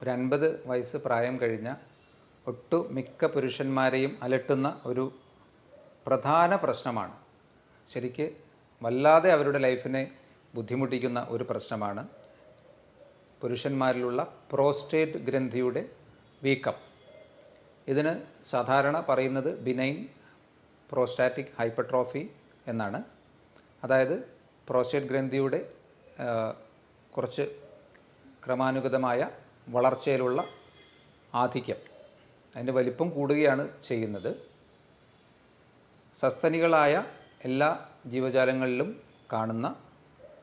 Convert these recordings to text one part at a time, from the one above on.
ഒരു 50 വയസ്സ് പ്രായം കഴിഞ്ഞ ഒട്ടുമിക്ക പുരുഷന്മാരെയും അലട്ടുന്ന ഒരു പ്രധാന പ്രശ്നമാണ്. ശരിക്ക് വല്ലാതെ അവരുടെ ലൈഫിനെ ബുദ്ധിമുട്ടിക്കുന്ന ഒരു പ്രശ്നമാണ് പുരുഷന്മാരിലുള്ള പ്രോസ്റ്റേറ്റ് ഗ്രന്ഥിയുടെ വീക്കം. ഇതിന് സാധാരണ പറയുന്നത് ബിനൈൻ പ്രോസ്റ്റാറ്റിക് ഹൈപ്പർട്രോഫി എന്നാണ്. അതായത് പ്രോസ്റ്റേറ്റ് ഗ്രന്ഥിയുടെ കുറച്ച് ക്രമാനുഗതമായ വളർച്ചയിലുള്ള ആധിക്യം, അതിൻ്റെ വലിപ്പം കൂടുകയാണ് ചെയ്യുന്നത്. സസ്തനികളായ എല്ലാ ജീവജാലങ്ങളിലും കാണുന്ന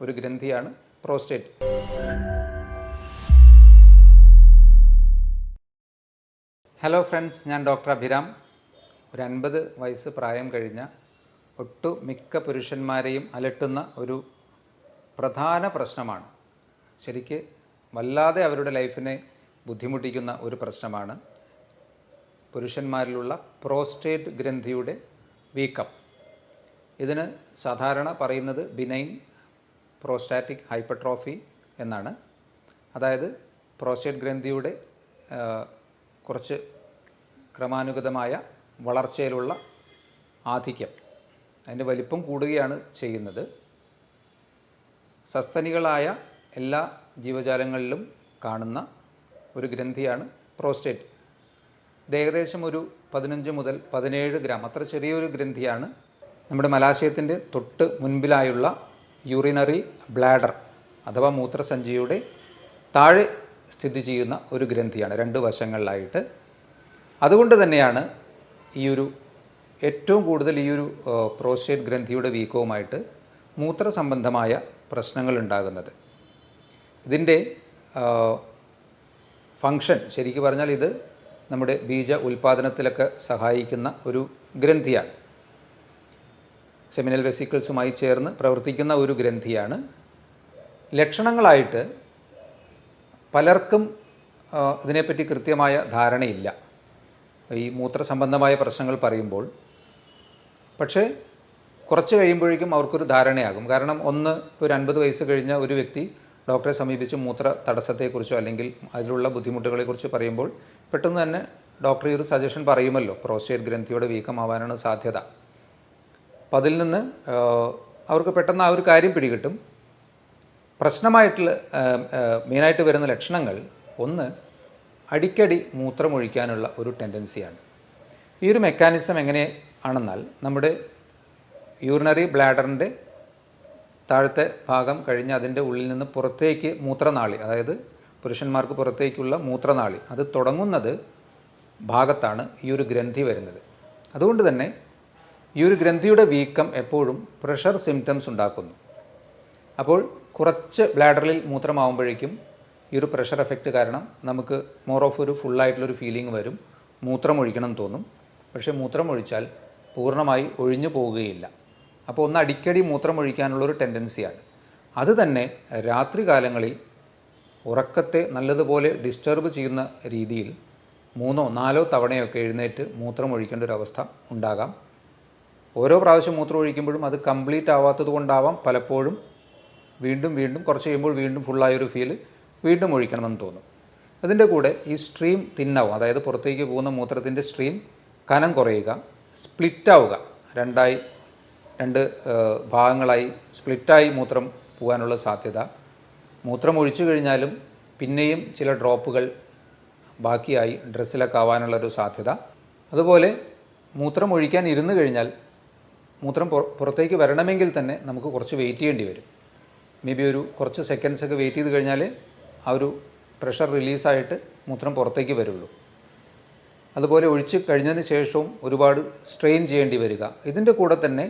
ഒരു ഗ്രന്ഥിയാണ് പ്രോസ്റ്റേറ്റ്. ഹലോ ഫ്രണ്ട്സ്, ഞാൻ ഡോക്ടർ അഭിരാം. ഒരു 50 വയസ്സ് പ്രായം കഴിഞ്ഞ ഒട്ടുമിക്ക പുരുഷന്മാരെയും അലട്ടുന്ന ഒരു പ്രധാന പ്രശ്നമാണ്. ശരിക്ക് വല്ലാതെ അവരുടെ ലൈഫിനെ ബുദ്ധിമുട്ടിക്കുന്ന ഒരു പ്രശ്നമാണ് പുരുഷന്മാരിലുള്ള പ്രോസ്റ്റേറ്റ് ഗ്രന്ഥിയുടെ വീക്കം. ഇതിന് സാധാരണ പറയുന്നത് ബിനൈൻ പ്രോസ്റ്റാറ്റിക് ഹൈപ്പർട്രോഫി എന്നാണ്. അതായത് പ്രോസ്റ്റേറ്റ് ഗ്രന്ഥിയുടെ കുറച്ച് ക്രമാനുഗതമായ വളർച്ചയിലുള്ള ആധിക്യം, അതിൻ്റെ വലിപ്പം കൂടുകയാണ് ചെയ്യുന്നത്. സസ്തനികളായ എല്ലാ ജീവജാലങ്ങളിലും കാണുന്ന ഒരു ഗ്രന്ഥിയാണ് പ്രോസ്റ്റേറ്റ്. ഇത് ഏകദേശം ഒരു 15 മുതൽ 17 ഗ്രാം, അത്ര ചെറിയൊരു ഗ്രന്ഥിയാണ്. നമ്മുടെ മലാശയത്തിൻ്റെ തൊട്ട് മുൻപിലായുള്ള യൂറിനറി ബ്ലാഡർ അഥവാ മൂത്രസഞ്ചിയുടെ താഴെ സ്ഥിതി ചെയ്യുന്ന ഒരു ഗ്രന്ഥിയാണ്, 2 വശങ്ങളിലായിട്ട്. അതുകൊണ്ട് തന്നെയാണ് ഏറ്റവും കൂടുതൽ പ്രോസ്റ്റേറ്റ് ഗ്രന്ഥിയുടെ വീക്കവുമായിട്ട് മൂത്രസംബന്ധമായ പ്രശ്നങ്ങൾ ഉണ്ടാകുന്നത്. ഇതിൻ്റെ ഫങ്ഷൻ ശരിക്കും പറഞ്ഞാൽ ഇത് നമ്മുടെ ബീജ ഉൽപ്പാദനത്തിലൊക്കെ സഹായിക്കുന്ന ഒരു ഗ്രന്ഥിയാണ്. സെമിനൽ വെസിക്കിൾസുമായി ചേർന്ന് പ്രവർത്തിക്കുന്ന ഒരു ഗ്രന്ഥിയാണ്. ലക്ഷണങ്ങളായിട്ട് പലർക്കും ഇതിനെപ്പറ്റി കൃത്യമായ ധാരണയില്ല ഈ മൂത്രസംബന്ധമായ പ്രശ്നങ്ങൾ പറയുമ്പോൾ. പക്ഷേ കുറച്ച് കഴിയുമ്പോഴേക്കും അവർക്കൊരു ധാരണയാകും. കാരണം ഒരു 50 വയസ്സ് കഴിഞ്ഞ ഒരു വ്യക്തി ഡോക്ടറെ സമീപിച്ച് മൂത്ര തടസ്സത്തെക്കുറിച്ചോ അല്ലെങ്കിൽ അതിലുള്ള ബുദ്ധിമുട്ടുകളെക്കുറിച്ച് പറയുമ്പോൾ പെട്ടെന്ന് തന്നെ ഡോക്ടർ ഒരു സജഷൻ പറയുമല്ലോ, പ്രോസ്റ്റേറ്റ് ഗ്രന്ഥിയുടെ വീക്കമാവാനാണ് സാധ്യത. അപ്പോൾ അതിൽ നിന്ന് അവർക്ക് പെട്ടെന്ന് ആ ഒരു കാര്യം പിടികിട്ടും. പ്രശ്നമായിട്ടുള്ള മെയിനായിട്ട് വരുന്ന ലക്ഷണങ്ങൾ, അടിക്കടി മൂത്രമൊഴിക്കാനുള്ള ഒരു ടെൻഡൻസിയാണ്. ഈ ഒരു മെക്കാനിസം എങ്ങനെയാണെന്നാൽ, നമ്മുടെ യൂറിനറി ബ്ലാഡറിൻ്റെ താഴത്തെ ഭാഗം കഴിഞ്ഞ് അതിൻ്റെ ഉള്ളിൽ നിന്ന് പുറത്തേക്ക് മൂത്രനാളി, അതായത് പുരുഷന്മാർക്ക് പുറത്തേക്കുള്ള മൂത്രനാളി, അത് തുടങ്ങുന്നത് ഭാഗത്താണ് ഈ ഒരു ഗ്രന്ഥി വരുന്നത്. അതുകൊണ്ട് തന്നെ ഈ ഒരു ഗ്രന്ഥിയുടെ വീക്കം എപ്പോഴും പ്രഷർ സിംറ്റംസ് ഉണ്ടാക്കുന്നു. അപ്പോൾ കുറച്ച് ബ്ലാഡറിൽ മൂത്രമാവുമ്പോഴേക്കും ഈ ഒരു പ്രഷർ എഫക്റ്റ് കാരണം നമുക്ക് മോർ ഓഫ് ഒരു ഫുള്ളായിട്ടുള്ളൊരു ഫീലിംഗ് വരും, മൂത്രമൊഴിക്കണം തോന്നും. പക്ഷേ മൂത്രമൊഴിച്ചാൽ പൂർണ്ണമായി ഒഴിഞ്ഞു പോവുകയില്ല. അപ്പോൾ അടിക്കടി മൂത്രമൊഴിക്കാനുള്ളൊരു ടെൻഡൻസിയാണ്. അത് തന്നെ രാത്രി കാലങ്ങളിൽ ഉറക്കത്തെ നല്ലതുപോലെ ഡിസ്റ്റർബ് ചെയ്യുന്ന രീതിയിൽ 3 or 4 തവണയൊക്കെ എഴുന്നേറ്റ് മൂത്രമൊഴിക്കേണ്ട ഒരു അവസ്ഥ ഉണ്ടാകാം. ഓരോ പ്രാവശ്യം മൂത്രം ഒഴിക്കുമ്പോഴും അത് കംപ്ലീറ്റ് ആവാത്തത് കൊണ്ടാവാം പലപ്പോഴും വീണ്ടും കുറച്ച് കഴിയുമ്പോൾ വീണ്ടും ഫുള്ളായൊരു ഫീൽ, വീണ്ടും ഒഴിക്കണമെന്ന് തോന്നും. അതിൻ്റെ കൂടെ ഈ സ്ട്രീം തിന്നാവും, അതായത് പുറത്തേക്ക് പോകുന്ന മൂത്രത്തിൻ്റെ സ്ട്രീം കനം കുറയുക, സ്പ്ലിറ്റാവുക, 2 ഭാഗങ്ങളായി സ്പ്ലിറ്റായി മൂത്രം പോകാനുള്ള സാധ്യത. മൂത്രം ഒഴിച്ചു കഴിഞ്ഞാലും പിന്നെയും ചില ഡ്രോപ്പുകൾ ബാക്കിയായി ഡ്രസ്സിലൊക്കെ ആവാനുള്ളൊരു സാധ്യത. അതുപോലെ മൂത്രം ഒഴിക്കാൻ ഇരുന്ന് കഴിഞ്ഞാൽ മൂത്രം പുറത്തേക്ക് വരണമെങ്കിൽ തന്നെ നമുക്ക് കുറച്ച് വെയിറ്റ് ചെയ്യേണ്ടി വരും. മേ ബി കുറച്ച് സെക്കൻഡ്സൊക്കെ വെയിറ്റ് ചെയ്ത് കഴിഞ്ഞാൽ ആ ഒരു പ്രഷർ റിലീസായിട്ട് മൂത്രം പുറത്തേക്ക് വരുള്ളൂ. അതുപോലെ ഒഴിച്ച് കഴിഞ്ഞതിന് ശേഷവും ഒരുപാട് സ്ട്രെയിൻ ചെയ്യേണ്ടി വരിക. ഇതിൻ്റെ കൂടെ തന്നെ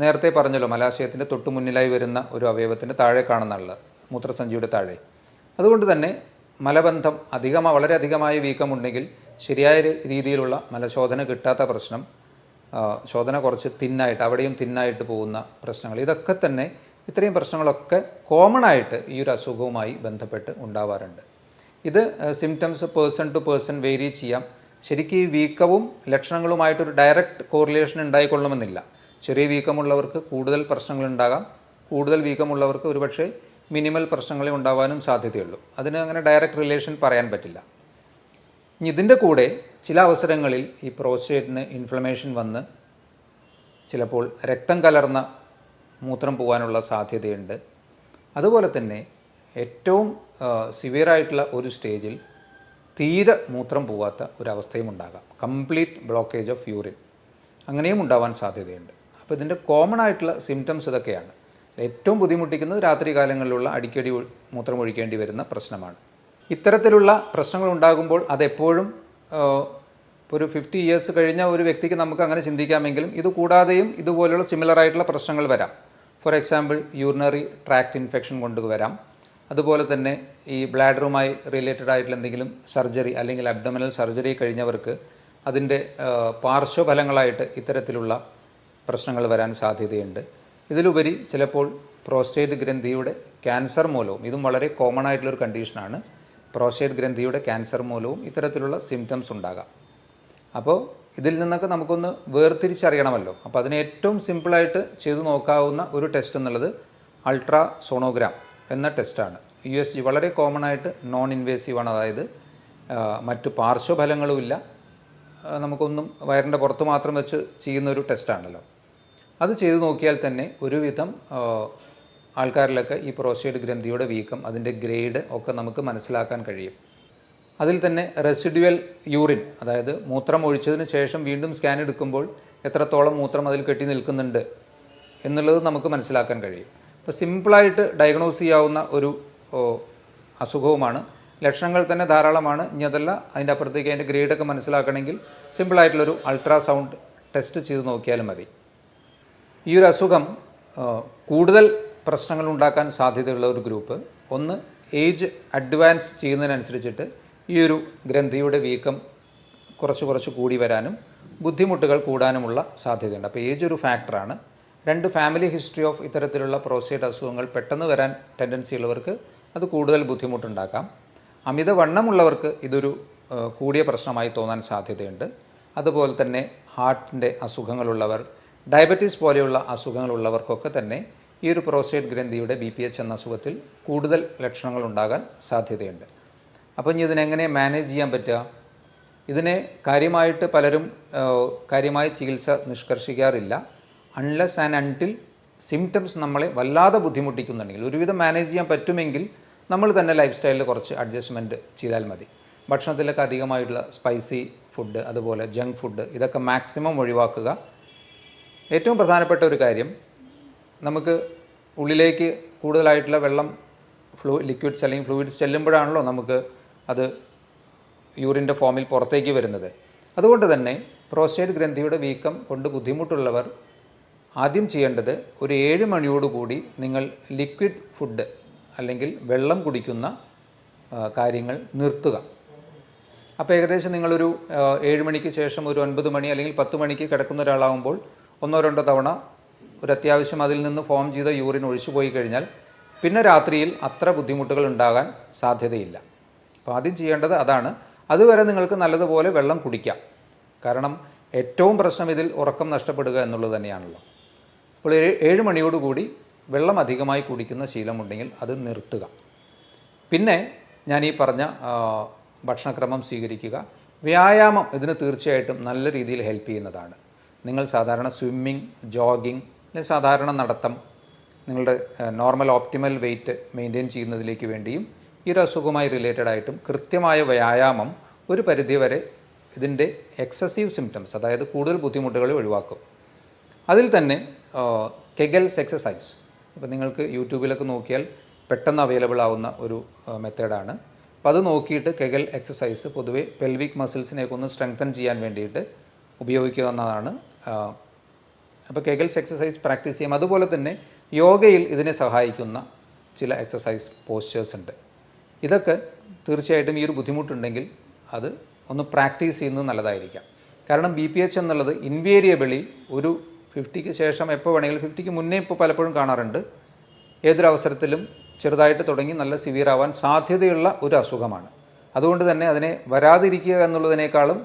നേരത്തെ പറഞ്ഞല്ലോ, മലാശയത്തിൻ്റെ തൊട്ട് മുന്നിലായി വരുന്ന ഒരു അവയവത്തിൻ്റെ താഴെ കാണുന്നുള്ള മൂത്രസഞ്ചിയുടെ താഴെ. അതുകൊണ്ട് തന്നെ മലബന്ധം വളരെ അധികമായ വീക്കമുണ്ടെങ്കിൽ ശരിയായ രീതിയിലുള്ള മലശോധന കിട്ടാത്ത പ്രശ്നം, ശോധന കുറച്ച് അവിടെയും തിന്നായിട്ട് പോകുന്ന പ്രശ്നങ്ങൾ, ഇതൊക്കെ തന്നെ ഇത്രയും പ്രശ്നങ്ങളൊക്കെ കോമൺ ആയിട്ട് ഈ ഒരു അസുഖവുമായി ബന്ധപ്പെട്ട് ഉണ്ടാവാറുണ്ട്. ഇത് symptoms person to person vary ചെയ്യാം. ശരിക്കും ഈ വീക്കവും ലക്ഷണങ്ങളുമായിട്ടൊരു ഡയറക്റ്റ് കോറിലേഷൻ ഉണ്ടായിക്കൊള്ളണമെന്നില്ല. ചെറിയ വീക്കമുള്ളവർക്ക് കൂടുതൽ പ്രശ്നങ്ങളുണ്ടാകാം, കൂടുതൽ വീക്കമുള്ളവർക്ക് ഒരുപക്ഷെ മിനിമൽ പ്രശ്നങ്ങളെ ഉണ്ടാവാനും സാധ്യതയുള്ളൂ. അതിന് അങ്ങനെ ഡയറക്റ്റ് റിലേഷൻ പറയാൻ പറ്റില്ല. ഇനി ഇതിൻ്റെ കൂടെ ചില അവസരങ്ങളിൽ ഈ പ്രോസ്റ്റേറ്റിന് ഇൻഫ്ലമേഷൻ വന്ന് ചിലപ്പോൾ രക്തം കലർന്ന മൂത്രം പോകാനുള്ള സാധ്യതയുണ്ട്. അതുപോലെ തന്നെ ഏറ്റവും സിവിയറായിട്ടുള്ള ഒരു സ്റ്റേജിൽ തീരെ മൂത്രം പോകാത്ത ഒരവസ്ഥയും ഉണ്ടാകാം. കംപ്ലീറ്റ് ബ്ലോക്കേജ് ഓഫ് യൂറിൻ അങ്ങനെയും ഉണ്ടാവാൻ സാധ്യതയുണ്ട്. അപ്പോൾ ഇതിൻ്റെ കോമൺ ആയിട്ടുള്ള സിംറ്റംസ് ഇതൊക്കെയാണ്. ഏറ്റവും ബുദ്ധിമുട്ടിക്കുന്നത് രാത്രി കാലങ്ങളിലുള്ള അടിക്കടി മൂത്രം ഒഴിക്കേണ്ടി വരുന്ന പ്രശ്നമാണ്. ഇത്തരത്തിലുള്ള പ്രശ്നങ്ങൾ ഉണ്ടാകുമ്പോൾ അതെപ്പോഴും ഒരു 50 ഇയേഴ്സ് കഴിഞ്ഞ ഒരു വ്യക്തിക്ക് നമുക്ക് അങ്ങനെ ചിന്തിക്കാമെങ്കിലും ഇത് കൂടാതെയും ഇതുപോലെയുള്ള സിമിലറായിട്ടുള്ള പ്രശ്നങ്ങൾ വരാം. For example urinary tract infection കൊണ്ടുവരാം. അതുപോലെ തന്നെ ഈ ബ്ലാഡറുമായി റിലേറ്റഡ് ആയിട്ടുള്ള എന്തെങ്കിലും സർജറി അല്ലെങ്കിൽ അബ്ഡോമിനൽ സർജറി കഴിഞ്ഞവർക്ക് അതിൻ്റെ പാർശ്വഫലങ്ങളായിട്ട് ഇത്തരത്തിലുള്ള പ്രശ്നങ്ങൾ വരാൻ സാധ്യതയുണ്ട്. ഇതിലുപരി ചിലപ്പോൾ പ്രോസ്റ്റേറ്റ് ഗ്രന്ഥിയുടെ ക്യാൻസർ മൂലവും, ഇതും വളരെ കോമൺ ആയിട്ടുള്ളൊരു കണ്ടീഷനാണ്, പ്രോസ്റ്റേറ്റ് ഗ്രന്ഥിയുടെ ക്യാൻസർ മൂലവും ഇത്തരത്തിലുള്ള സിംറ്റംസ് ഉണ്ടാകാം. അപ്പോൾ ഇതിൽ നിന്നൊക്കെ നമുക്കൊന്ന് വേർതിരിച്ചറിയണമല്ലോ. അപ്പോൾ അതിന് ഏറ്റവും സിമ്പിളായിട്ട് ചെയ്തു നോക്കാവുന്ന ഒരു ടെസ്റ്റ് എന്നുള്ളത് അൾട്രാ സോണോഗ്രാം എന്ന ടെസ്റ്റാണ്. USG വളരെ കോമൺ ആയിട്ട് നോൺ ഇൻവേസീവാണ്. അതായത് മറ്റു പാർശ്വഫലങ്ങളുമില്ല, നമുക്കൊന്നും വയറിൻ്റെ പുറത്ത് മാത്രം വെച്ച് ചെയ്യുന്നൊരു ടെസ്റ്റാണല്ലോ. അത് ചെയ്തു നോക്കിയാൽ തന്നെ ഒരുവിധം ആൾക്കാരിലൊക്കെ ഈ പ്രോസ്റ്റേറ്റ് ഗ്രന്ഥിയുടെ വീക്കം, അതിൻ്റെ ഗ്രേഡ് ഒക്കെ നമുക്ക് മനസ്സിലാക്കാൻ കഴിയും. അതിൽ തന്നെ റെസിഡ്യുവൽ യൂറിൻ, അതായത് മൂത്രം ഒഴിച്ചതിന് ശേഷം വീണ്ടും സ്കാൻ എടുക്കുമ്പോൾ എത്രത്തോളം മൂത്രം അതിൽ കെട്ടി നിൽക്കുന്നുണ്ട് എന്നുള്ളത് നമുക്ക് മനസ്സിലാക്കാൻ കഴിയും. അപ്പോൾ സിമ്പിളായിട്ട് ഡയഗ്നോസ് ചെയ്യാവുന്ന ഒരു അസുഖവുമാണ്. ലക്ഷണങ്ങൾ തന്നെ ധാരാളമാണ്. ഇനി അതല്ല അതിൻ്റെ അപ്പുറത്തേക്ക് അതിൻ്റെ ഗ്രേഡൊക്കെ മനസ്സിലാക്കണമെങ്കിൽ സിമ്പിളായിട്ടുള്ളൊരു അൾട്രാസൗണ്ട് ടെസ്റ്റ് ചെയ്ത് നോക്കിയാലും മതി. ഈ ഒരു അസുഖം കൂടുതൽ പ്രശ്നങ്ങൾ ഉണ്ടാക്കാൻ സാധ്യതയുള്ള ഒരു ഗ്രൂപ്പ്, ഒന്ന് ഏജ് അഡ്വാൻസ് ചെയ്യുന്നതിനനുസരിച്ചിട്ട് ഈ ഒരു ഗ്രന്ഥിയുടെ വീക്കം കുറച്ച് കൂടി വരാനും ബുദ്ധിമുട്ടുകൾ കൂടാനുമുള്ള സാധ്യതയുണ്ട്. അപ്പോൾ ഏജ് ഒരു ഫാക്ടറാണ്. 2, ഫാമിലി ഹിസ്റ്ററി ഓഫ് ഇത്തരത്തിലുള്ള പ്രോസ്റ്റേറ്റ് അസുഖങ്ങൾ പെട്ടെന്ന് വരാൻ ടെൻഡൻസി ഉള്ളവർക്ക് അത് കൂടുതൽ ബുദ്ധിമുട്ടുണ്ടാക്കാം. അമിതവണ്ണമുള്ളവർക്ക് ഇതൊരു കൂടിയ പ്രശ്നമായി തോന്നാൻ സാധ്യതയുണ്ട്. അതുപോലെ തന്നെ ഹാർട്ടിൻ്റെ അസുഖങ്ങളുള്ളവർ, ഡയബറ്റീസ് പോലെയുള്ള അസുഖങ്ങളുള്ളവർക്കൊക്കെ തന്നെ ഈ ഒരു പ്രോസ്റ്റേറ്റ് ഗ്രന്ഥിയുടെ BPH എന്ന അസുഖത്തിൽ കൂടുതൽ ലക്ഷണങ്ങൾ ഉണ്ടാകാൻ സാധ്യതയുണ്ട്. അപ്പോൾ ഇനി ഇതിനെങ്ങനെ മാനേജ് ചെയ്യാൻ പറ്റുക? ഇതിനെ കാര്യമായിട്ട് പലരും കാര്യമായ ചികിത്സ നിഷ്കർഷിക്കാറില്ല. അൺലെസ് ആൻഡ് അൺടിൽ സിംറ്റംസ് നമ്മളെ വല്ലാതെ ബുദ്ധിമുട്ടിക്കുന്നുണ്ടെങ്കിൽ, ഒരുവിധം മാനേജ് ചെയ്യാൻ പറ്റുമെങ്കിൽ നമ്മൾ തന്നെ ലൈഫ് സ്റ്റൈലിൽ കുറച്ച് അഡ്ജസ്റ്റ്മെൻറ്റ് ചെയ്താൽ മതി. ഭക്ഷണത്തിലൊക്കെ അധികമായിട്ടുള്ള സ്പൈസി ഫുഡ്, അതുപോലെ ജങ്ക് ഫുഡ്, ഇതൊക്കെ മാക്സിമം ഒഴിവാക്കുക. ഏറ്റവും പ്രധാനപ്പെട്ട ഒരു കാര്യം, നമുക്ക് ഉള്ളിലേക്ക് കൂടുതലായിട്ടുള്ള വെള്ളം ലിക്വിഡ്സ് അല്ലെങ്കിൽ ഫ്ലൂയിഡ്സ് ചെല്ലുമ്പോഴാണല്ലോ നമുക്ക് അത് യൂറിൻ്റെ ഫോമിൽ പുറത്തേക്ക് വരുന്നത്. അതുകൊണ്ട് തന്നെ പ്രോസ്റ്റേറ്റ് ഗ്രന്ഥിയുടെ വീക്കം കൊണ്ട് ബുദ്ധിമുട്ടുള്ളവർ ആദ്യം ചെയ്യേണ്ടത് ഒരു 7 മണിയോടുകൂടി നിങ്ങൾ ലിക്വിഡ് ഫുഡ് അല്ലെങ്കിൽ വെള്ളം കുടിക്കുന്ന കാര്യങ്ങൾ നിർത്തുക. അപ്പോൾ ഏകദേശം നിങ്ങളൊരു 7 മണിക്ക് ശേഷം ഒരു 9 മണി അല്ലെങ്കിൽ 10 മണിക്ക് കിടക്കുന്ന ഒരാളാകുമ്പോൾ 1-2 തവണ ഒരു അത്യാവശ്യം അതിൽ നിന്ന് ഫോം ചെയ്ത യൂറിൻ ഒഴിച്ചു പോയി കഴിഞ്ഞാൽ പിന്നെ രാത്രിയിൽ അത്ര ബുദ്ധിമുട്ടുകൾ ഉണ്ടാകാൻ സാധ്യതയില്ല. അപ്പോൾ ആദ്യം ചെയ്യേണ്ടത് അതാണ്. അതുവരെ നിങ്ങൾക്ക് നല്ലതുപോലെ വെള്ളം കുടിക്കാം. കാരണം ഏറ്റവും പ്രശ്നം ഇതിൽ ഉറക്കം നഷ്ടപ്പെടുക എന്നുള്ളത് തന്നെയാണല്ലോ. അപ്പോൾ 7 മണിയോടുകൂടി വെള്ളം അധികമായി കുടിക്കുന്ന ശീലമുണ്ടെങ്കിൽ അത് നിർത്തുക. പിന്നെ ഞാൻ ഈ പറഞ്ഞ ഭക്ഷണക്രമം സ്വീകരിക്കുക. വ്യായാമം ഇതിന് തീർച്ചയായിട്ടും നല്ല രീതിയിൽ ഹെൽപ്പ് ചെയ്യുന്നതാണ്. നിങ്ങൾ സാധാരണ സ്വിമ്മിങ്, ജോഗിങ്, അല്ലെങ്കിൽ സാധാരണ നടത്തം, നിങ്ങളുടെ നോർമൽ ഓപ്റ്റിമൽ വെയ്റ്റ് മെയിൻറ്റെയിൻ ചെയ്യുന്നതിലേക്ക് വേണ്ടിയും ഈ ഒരു അസുഖവുമായി റിലേറ്റഡ് ആയിട്ടും കൃത്യമായ വ്യായാമം ഒരു പരിധിവരെ ഇതിൻ്റെ എക്സസീവ് സിംറ്റംസ്, അതായത് കൂടുതൽ ബുദ്ധിമുട്ടുകൾ ഒഴിവാക്കും. അതിൽ തന്നെ കെഗൽസ് എക്സസൈസ്, ഇപ്പോൾ നിങ്ങൾക്ക് യൂട്യൂബിലൊക്കെ നോക്കിയാൽ പെട്ടെന്ന് അവൈലബിൾ ആവുന്ന ഒരു മെത്തേഡാണ്. അപ്പോൾ അത് നോക്കിയിട്ട് കെഗൽ എക്സസൈസ് പൊതുവെ പെൽവിക് മസിൽസിനെയൊക്കെ ഒന്ന് സ്ട്രെങ്തൻ ചെയ്യാൻ വേണ്ടിയിട്ട് ഉപയോഗിക്കാവുന്നതാണ്. അപ്പോൾ കെഗൽസ് എക്സസൈസ് പ്രാക്ടീസ് ചെയ്യാം. അതുപോലെ തന്നെ യോഗയിൽ ഇതിനെ സഹായിക്കുന്ന ചില എക്സസൈസ് പോസ്ചേഴ്സ് ഉണ്ട്. ഇതൊക്കെ തീർച്ചയായിട്ടും ഈ ഒരു ബുദ്ധിമുട്ടുണ്ടെങ്കിൽ അത് ഒന്ന് പ്രാക്ടീസ് ചെയ്യുന്നത് നല്ലതായിരിക്കാം. കാരണം BPH എന്നുള്ളത് ഇൻവേരിയബിളി ഒരു 50ക്ക് ശേഷം എപ്പോൾ വേണമെങ്കിലും, 50ക്ക് മുന്നേ ഇപ്പോൾ പലപ്പോഴും കാണാറുണ്ട്, ഏതൊരവസരത്തിലും ചെറുതായിട്ട് തുടങ്ങി നല്ല സിവിയർ ആവാൻ സാധ്യതയുള്ള ഒരു അസുഖമാണ്. അതുകൊണ്ട് തന്നെ അതിനെ വരാതിരിക്കുക എന്നുള്ളതിനേക്കാളും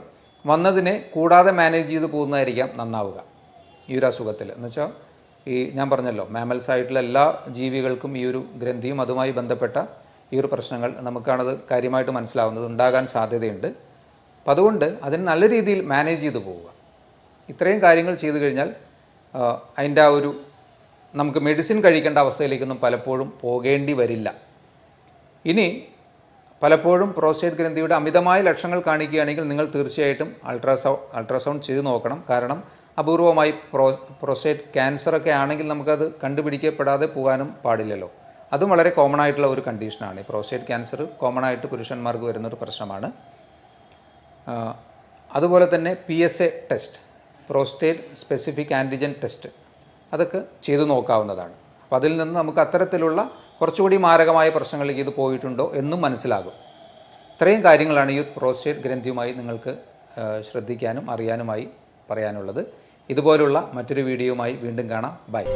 വന്നതിനെ കൂടാതെ മാനേജ് ചെയ്ത് പോകുന്നതായിരിക്കാം നന്നാവുക ഈ ഒരു അസുഖത്തിൽ. എന്നുവെച്ചാൽ ഈ ഞാൻ പറഞ്ഞല്ലോ മാമൽസ് ആയിട്ടുള്ള എല്ലാ ജീവികൾക്കും ഈ ഒരു ഗ്രന്ഥിയും അതുമായി ബന്ധപ്പെട്ട ഈ ഒരു പ്രശ്നങ്ങൾ നമുക്കാണത് കാര്യമായിട്ട് മനസ്സിലാവുന്നത്, ഉണ്ടാകാൻ സാധ്യതയുണ്ട്. അപ്പം അതുകൊണ്ട് അതിന് നല്ല രീതിയിൽ മാനേജ് ചെയ്ത് പോവുക. ഇത്രയും കാര്യങ്ങൾ ചെയ്തു കഴിഞ്ഞാൽ അതിൻ്റെ ആ ഒരു നമുക്ക് മെഡിസിൻ കഴിക്കേണ്ട അവസ്ഥയിലേക്കൊന്നും പലപ്പോഴും പോകേണ്ടി വരില്ല. ഇനി പലപ്പോഴും പ്രോസ്റ്റേറ്റ് ഗ്രന്ഥിയുടെ അമിതമായ ലക്ഷണങ്ങൾ കാണിക്കുകയാണെങ്കിൽ നിങ്ങൾ തീർച്ചയായിട്ടും അൾട്രാസൗണ്ട് ചെയ്ത് നോക്കണം. കാരണം അപൂർവമായി പ്രോസ്റ്റേറ്റ് ക്യാൻസറൊക്കെ ആണെങ്കിൽ നമുക്കത് കണ്ടുപിടിക്കപ്പെടാതെ പോകാനും പാടില്ലല്ലോ. അതും വളരെ കോമൺ ആയിട്ടുള്ള ഒരു കണ്ടീഷനാണ്. ഈ പ്രോസ്റ്റേറ്റ് ക്യാൻസർ കോമൺ ആയിട്ട് പുരുഷന്മാർക്ക് വരുന്നൊരു പ്രശ്നമാണ്. അതുപോലെ തന്നെ PSA test, prostate specific antigen test, അതൊക്കെ ചെയ്തു നോക്കാവുന്നതാണ്. അപ്പോൾ അതിൽ നിന്ന് നമുക്ക് അത്തരത്തിലുള്ള കുറച്ചുകൂടി മാരകമായ പ്രശ്നങ്ങളിലേക്ക് ഇത് പോയിട്ടുണ്ടോ എന്നും മനസ്സിലാകും. ഇത്രയും കാര്യങ്ങളാണ് ഈ പ്രോസ്റ്റേറ്റ് ഗ്രന്ഥിയുമായി നിങ്ങൾക്ക് ശ്രദ്ധിക്കാനും അറിയാനുമായി പറയാനുള്ളത്. ഇതുപോലുള്ള മറ്റൊരു വീഡിയോയുമായി വീണ്ടും കാണാം. ബൈ.